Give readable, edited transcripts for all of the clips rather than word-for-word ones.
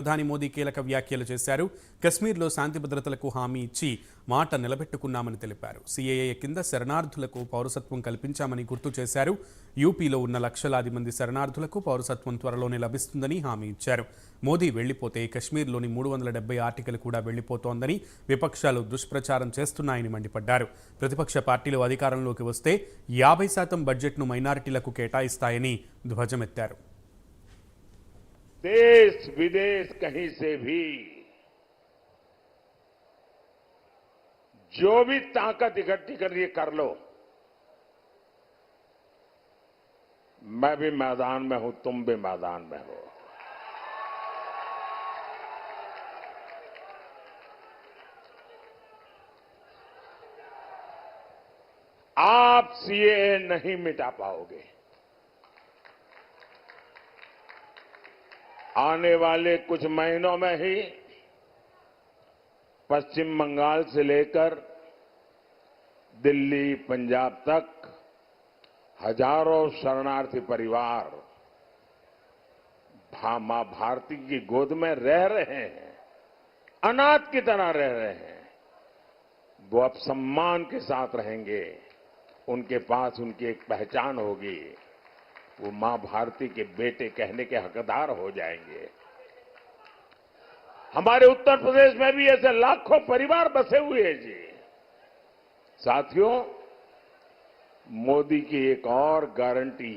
ప్రధాని మోదీ కీలక వ్యాఖ్యలు చేశారు. కశ్మీర్లో శాంతి భద్రతలకు హామీ ఇచ్చి మాట నిలబెట్టుకున్నామని తెలిపారు. సీఏఏ కింద శరణార్థులకు పౌరసత్వం కల్పించామని గుర్తు చేశారు. యూపీలో ఉన్న లక్షలాది మంది శరణార్థులకు పౌరసత్వం త్వరలోనే లభిస్తుందని హామీ ఇచ్చారు. మోదీ వెళ్లిపోతే కశ్మీర్లోని 370 ఆర్టికల్ కూడా వెళ్లిపోతోందని విపక్షాలు దుష్ప్రచారం చేస్తున్నాయని మండిపడ్డారు. ప్రతిపక్ష పార్టీలు అధికారంలోకి వస్తే 50% బడ్జెట్ను మైనారిటీలకు కేటాయిస్తాయని ధ్వజమెత్తారు. देश विदेश कहीं से भी जो भी ताकत इकट्ठी करनी कर लो। मैं भी मैदान में हूं, तुम भी मैदान में हो। आप सीएए नहीं मिटा पाओगे। आने वाले कुछ महीनों में ही पश्चिम बंगाल से लेकर दिल्ली, पंजाब तक हजारों शरणार्थी परिवार मां भारती की गोद में रह रहे हैं, अनाथ की तरह रह रहे हैं। वो अब सम्मान के साथ रहेंगे, उनके पास उनकी एक पहचान होगी, वो मां भारती के बेटे कहने के हकदार हो जाएंगे। हमारे उत्तर प्रदेश में भी ऐसे लाखों परिवार बसे हुए हैं जी। साथियों, मोदी की एक और गारंटी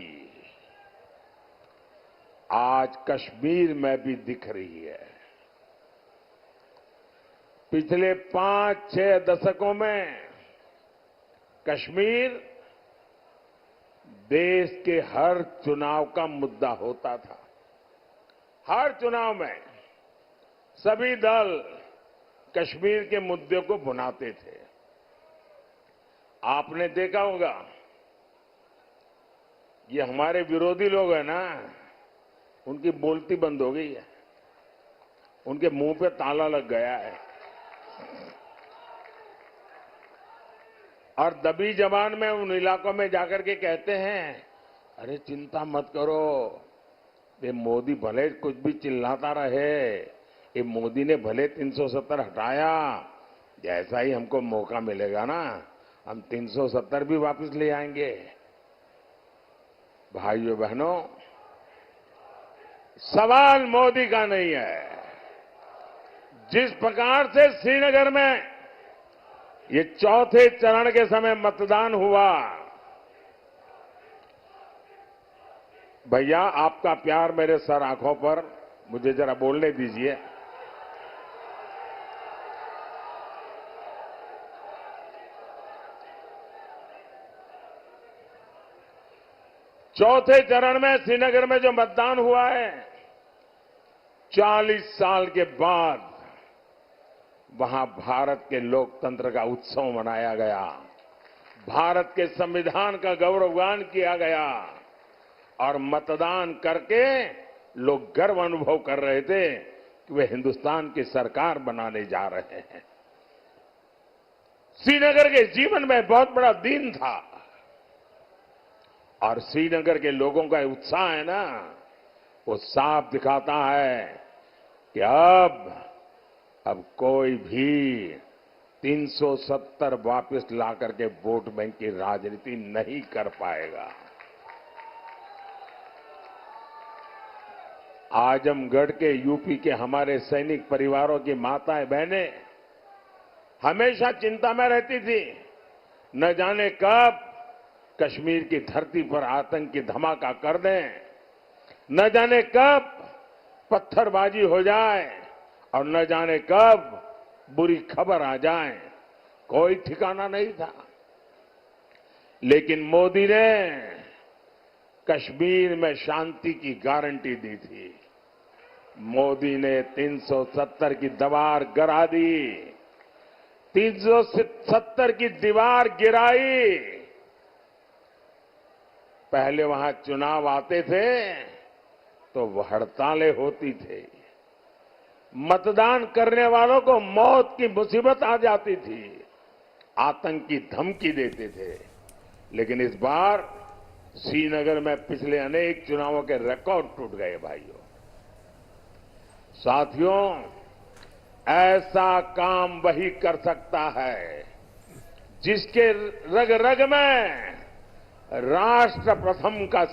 आज कश्मीर में भी दिख रही है। पिछले 5-6 दशकों में कश्मीर देश के हर चुनाव का मुद्दा होता था। हर चुनाव में सभी दल कश्मीर के मुद्दे को भुनाते थे। आपने देखा होगा, ये हमारे विरोधी लोग हैं ना, उनकी बोलती बंद हो गई है, उनके मुंह पे ताला लग गया है और दबी जबान में उन इलाकों में जाकर के कहते हैं, अरे चिंता मत करो, ये मोदी भले कुछ भी चिल्लाता रहे, ये मोदी ने भले 370 हटाया, जैसा ही हमको मौका मिलेगा ना, हम 370 भी वापस ले आएंगे। भाइयों बहनों, सवाल मोदी का नहीं है। जिस प्रकार से श्रीनगर में ये चौथे चरण के समय मतदान हुआ, भैया आपका प्यार मेरे सर आंखों पर, मुझे जरा बोलने दीजिए। चौथे चरण में श्रीनगर में जो मतदान हुआ है, 40 साल के बाद वहां भारत के लोकतंत्र का उत्सव मनाया गया, भारत के संविधान का गौरवगान किया गया और मतदान करके लोग गर्व अनुभव कर रहे थे कि वे हिंदुस्तान की सरकार बनाने जा रहे हैं। श्रीनगर के जीवन में बहुत बड़ा दिन था और श्रीनगर के लोगों का उत्साह है ना, वो साफ दिखाता है कि अब कोई भी 370 वापस ला करके वोट बैंक की राजनीति नहीं कर पाएगा। आजमगढ़ के यूपी के हमारे सैनिक परिवारों की माताएं बहनें हमेशा चिंता में रहती थी, न जाने कब कश्मीर की धरती पर आतंक की धमाका कर दें, न जाने कब पत्थरबाजी हो जाए और न जाने कब बुरी खबर आ जाए, कोई ठिकाना नहीं था। लेकिन मोदी ने कश्मीर में शांति की गारंटी दी थी। मोदी ने 370 की दीवार गिरा दी, 370 की दीवार गिराई। पहले वहां चुनाव आते थे तो हड़तालें होती थी, मतदान करने वालों को मौत की मुसीबत आ जाती थी, आतंक की धमकी देते थे। लेकिन इस बार श्रीनगर में पिछले अनेक चुनावों के रिकॉर्ड टूट गए भाइयों। साथियों, ऐसा काम वही कर सकता है जिसके रग रग में राष्ट्र प्रथम का